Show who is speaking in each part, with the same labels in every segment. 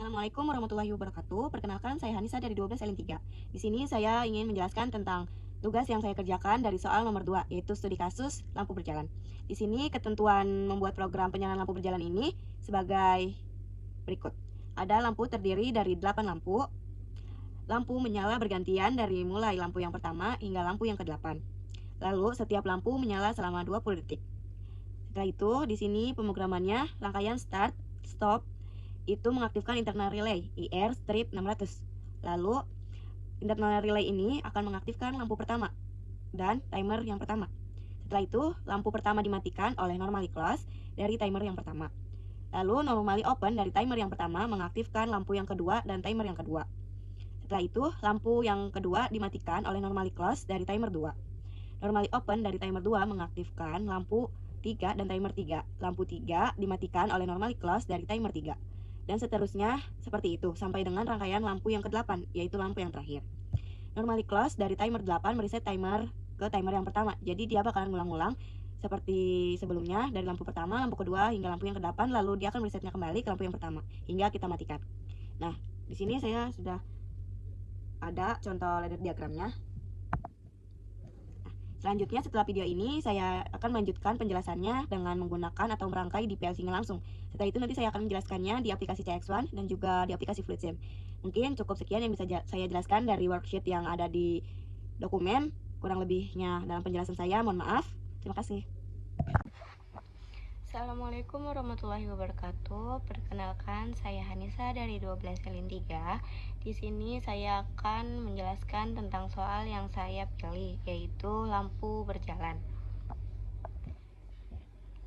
Speaker 1: Assalamualaikum warahmatullahi wabarakatuh. Perkenalkan, saya Hanisa dari 12 Lin 3. Di sini saya ingin menjelaskan tentang tugas yang saya kerjakan dari soal nomor 2, yaitu studi kasus lampu berjalan. Di sini ketentuan membuat program penyalahan lampu berjalan ini sebagai berikut. Ada lampu terdiri dari 8 lampu. Lampu menyala bergantian dari mulai lampu yang pertama hingga lampu yang ke-8. Lalu setiap lampu menyala selama 20 detik. Setelah itu, di sini pemrogramannya rangkaian start, stop, itu mengaktifkan internal relay IR strip 600. Lalu internal relay ini akan mengaktifkan lampu pertama dan timer yang pertama. Setelah itu, lampu pertama dimatikan oleh normally close dari timer yang pertama. Lalu normally open dari timer yang pertama mengaktifkan lampu yang kedua dan timer yang kedua. Setelah itu, lampu yang kedua dimatikan oleh normally close dari timer 2. Normally open dari timer 2 mengaktifkan lampu 3 dan timer 3. Lampu 3 dimatikan oleh normally close dari timer 3. Dan seterusnya seperti itu sampai dengan rangkaian lampu yang ke-8, yaitu lampu yang terakhir. Normally close dari timer 8 mereset timer ke timer yang pertama. Jadi dia bakalan ngulang-ngulang seperti sebelumnya dari lampu pertama, lampu kedua hingga lampu yang ke-8, lalu dia akan meresetnya kembali ke lampu yang pertama hingga kita matikan. Nah, di sini saya sudah ada contoh ladder diagramnya. Selanjutnya setelah video ini saya akan melanjutkan penjelasannya dengan menggunakan atau merangkai di PLC-nya langsung. Setelah itu nanti saya akan menjelaskannya di aplikasi CX1 dan juga di aplikasi FluidSim. Mungkin cukup sekian yang bisa saya jelaskan dari worksheet yang ada di dokumen. Kurang lebihnya dalam penjelasan saya, mohon maaf. Terima kasih.
Speaker 2: Assalamualaikum warahmatullahi wabarakatuh. Perkenalkan, saya Hanisa dari 12 Lin 3. Di sini saya akan menjelaskan tentang soal yang saya pilih, yaitu lampu berjalan.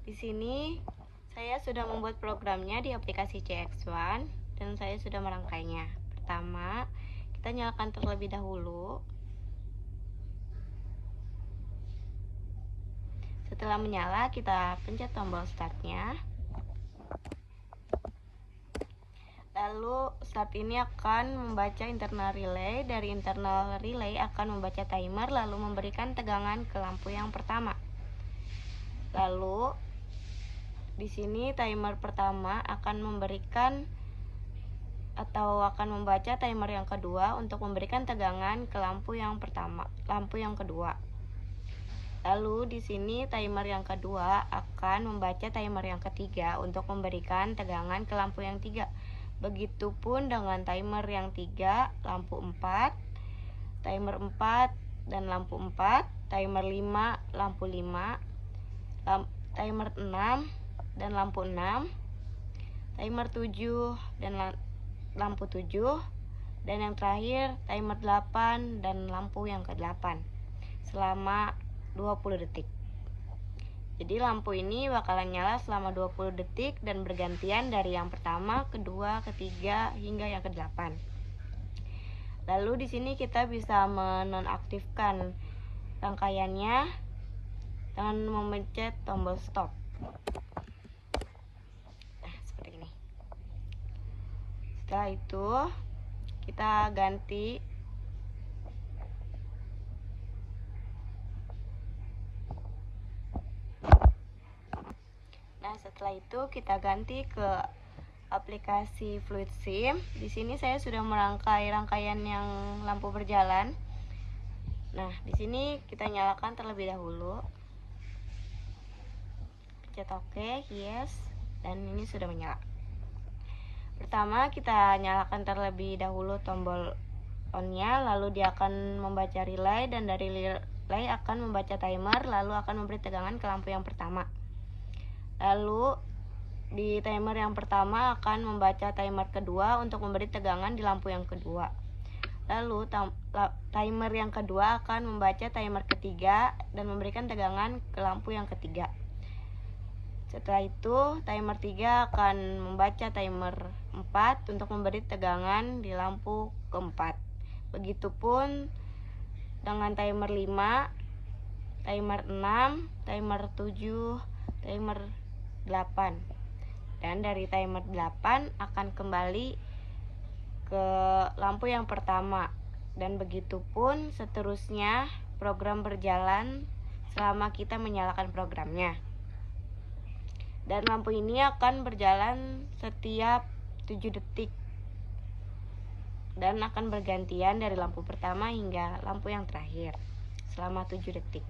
Speaker 2: Di sini saya sudah membuat programnya di aplikasi CX1 dan saya sudah merangkainya. Pertama, kita nyalakan terlebih dahulu. Setelah menyala, kita pencet tombol startnya. Lalu start ini akan membaca internal relay. Dari internal relay akan membaca timer lalu memberikan tegangan ke lampu yang pertama. Lalu di sini timer pertama akan memberikan atau akan membaca timer yang kedua untuk memberikan tegangan ke lampu yang pertama, lampu yang kedua. Lalu di sini timer yang kedua akan membaca timer yang ketiga untuk memberikan tegangan ke lampu yang tiga. Begitupun dengan timer yang 3, lampu 4, timer 4 dan lampu 4, timer 5, lampu 5, timer 6 dan lampu 6, timer 7 dan lampu 7, dan yang terakhir timer 8 dan lampu yang ke-8 selama 20 detik. Jadi lampu ini bakalan nyala selama 20 detik dan bergantian dari yang pertama, kedua, ketiga hingga yang ke-8. Lalu di sini kita bisa menonaktifkan rangkaiannya dengan memencet tombol stop. Nah, seperti ini. Setelah itu kita ganti setelah itu kita ganti ke aplikasi FluidSim. Di sini saya sudah merangkai rangkaian yang lampu berjalan. Nah, di sini kita nyalakan terlebih dahulu. Pencet OK, yes, dan ini sudah menyala. Pertama kita nyalakan terlebih dahulu tombol on-nya, lalu dia akan membaca relay dan dari relay akan membaca timer, lalu akan memberi tegangan ke lampu yang pertama. Lalu di timer yang pertama akan membaca timer kedua untuk memberi tegangan di lampu yang kedua. Lalu timer yang kedua akan membaca timer ketiga dan memberikan tegangan ke lampu yang ketiga. Setelah itu timer 3 akan membaca timer 4 untuk memberi tegangan di lampu keempat. Begitupun dengan timer 5, timer 6, timer 7, timer 8. Dan dari timer 8 akan kembali ke lampu yang pertama. Dan begitupun seterusnya program berjalan selama kita menyalakan programnya. Dan lampu ini akan berjalan setiap 7 detik dan akan bergantian dari lampu pertama hingga lampu yang terakhir selama 7 detik.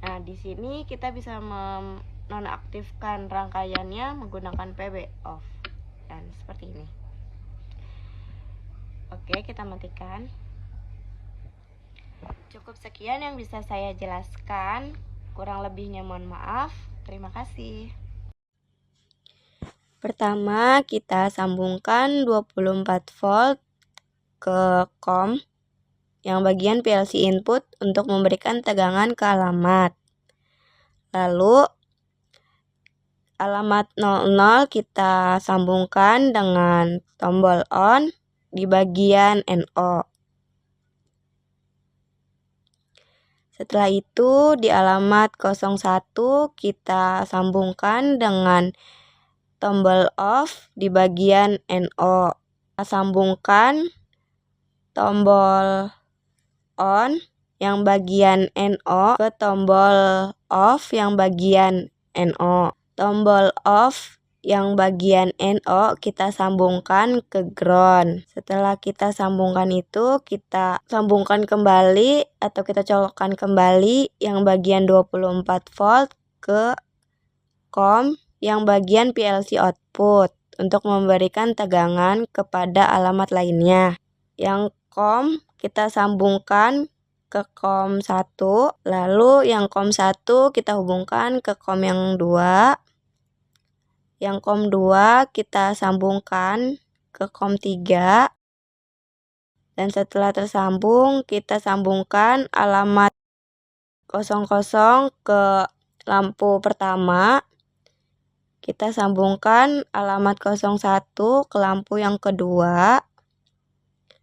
Speaker 2: Nah, di sini kita bisa menonaktifkan rangkaiannya menggunakan PB off. Dan seperti ini. Oke, kita matikan. Cukup sekian yang bisa saya jelaskan. Kurang lebihnya mohon maaf. Terima kasih. Pertama, kita sambungkan 24 volt ke COM yang bagian PLC input untuk memberikan tegangan ke alamat. Lalu alamat 00 kita sambungkan dengan tombol on di bagian NO. Setelah itu di alamat 01 kita sambungkan dengan tombol off di bagian NO. Kita sambungkan tombol on yang bagian NO ke tombol off yang bagian NO. Tombol off yang bagian NO kita sambungkan ke ground. Setelah kita sambungkan itu, kita sambungkan kembali atau kita colokkan kembali yang bagian 24 volt ke COM yang bagian PLC output untuk memberikan tegangan kepada alamat lainnya. Yang COM kita sambungkan ke COM 1, lalu yang COM 1 kita hubungkan ke COM yang 2. Yang COM 2 kita sambungkan ke COM 3. Dan setelah tersambung, kita sambungkan alamat 00 ke lampu pertama. Kita sambungkan alamat 01 ke lampu yang kedua.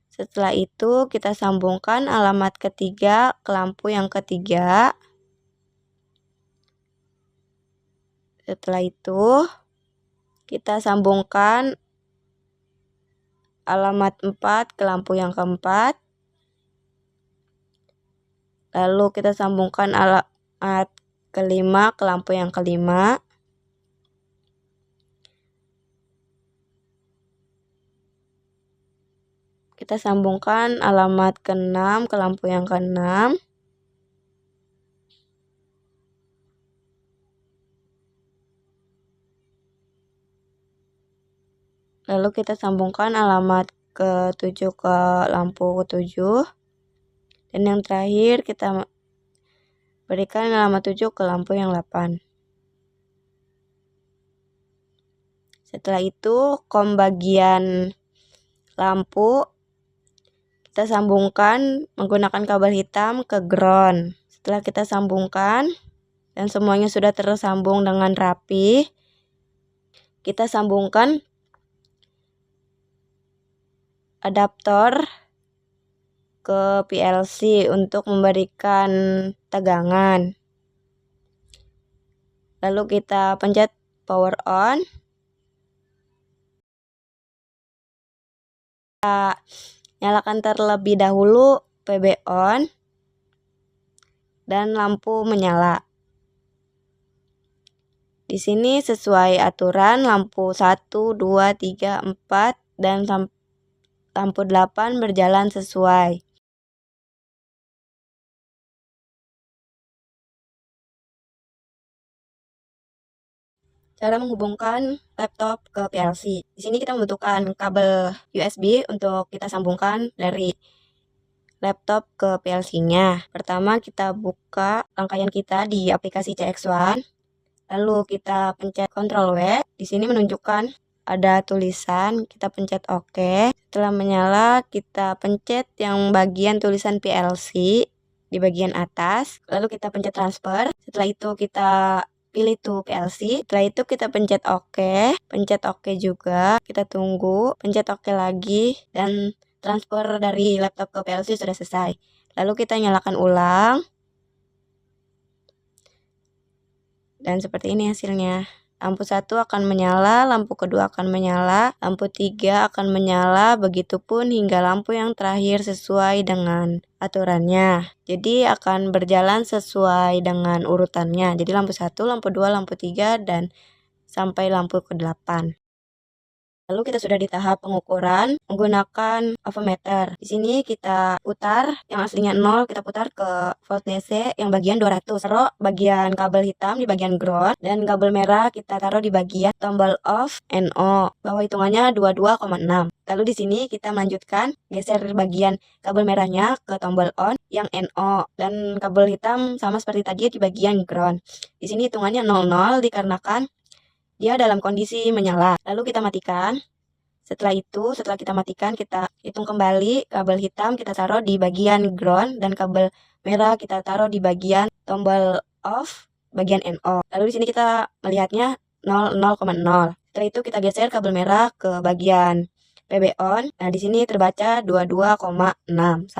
Speaker 2: Setelah itu kita sambungkan alamat ketiga ke lampu yang ketiga. Setelah itu kita sambungkan alamat 4 ke lampu yang keempat. Lalu kita sambungkan alamat kelima ke lampu yang kelima. Kita sambungkan alamat ke-6 ke lampu yang ke-6. Lalu kita sambungkan alamat ke-7 ke lampu ke-7. Dan yang terakhir kita berikan alamat 7 ke lampu yang 8. Setelah itu COM bagian lampu kita sambungkan menggunakan kabel hitam ke ground. Setelah kita sambungkan dan semuanya sudah tersambung dengan rapi, kita sambungkan adaptor ke PLC untuk memberikan tegangan. Lalu kita pencet power on. Kita nyalakan terlebih dahulu PB on dan lampu menyala. Di sini sesuai aturan lampu 1, 2, 3, 4 dan lampu 8 berjalan sesuai. Cara menghubungkan laptop ke PLC. Di sini kita membutuhkan kabel USB untuk kita sambungkan dari laptop ke PLC-nya. Pertama kita buka rangkaian kita di aplikasi CX1. Lalu kita pencet Ctrl W. Di sini menunjukkan ada tulisan, kita pencet OK. Setelah menyala, kita pencet yang bagian tulisan PLC di bagian atas. Lalu kita pencet transfer. Setelah itu kita pilih tuh PLC. Setelah itu kita pencet OK. Pencet OK juga. Kita tunggu. Pencet OK lagi. Dan transfer dari laptop ke PLC sudah selesai. Lalu kita nyalakan ulang. Dan seperti ini hasilnya. Lampu 1 akan menyala, lampu kedua akan menyala, lampu 3 akan menyala, begitupun hingga lampu yang terakhir sesuai dengan aturannya. Jadi akan berjalan sesuai dengan urutannya. Jadi lampu 1, lampu 2, lampu 3, dan sampai lampu ke-8.
Speaker 1: Lalu kita sudah di tahap pengukuran menggunakan ovometer. Di sini kita putar yang aslinya 0, kita putar ke volt DC yang bagian 200. Taruh bagian kabel hitam di bagian ground dan kabel merah kita taruh di bagian tombol off NO. Bahwa hitungannya 22,6. Lalu di sini kita melanjutkan geser bagian kabel merahnya ke tombol on yang NO dan kabel hitam sama seperti tadi di bagian ground. Di sini hitungannya 00 dikarenakan dia dalam kondisi menyala. Lalu kita matikan. Setelah kita matikan, kita hitung kembali kabel hitam kita taruh di bagian ground dan kabel merah kita taruh di bagian tombol off bagian NO. Lalu di sini kita melihatnya 0,0. Setelah itu kita geser kabel merah ke bagian PB on. Nah, di sini terbaca 22,6.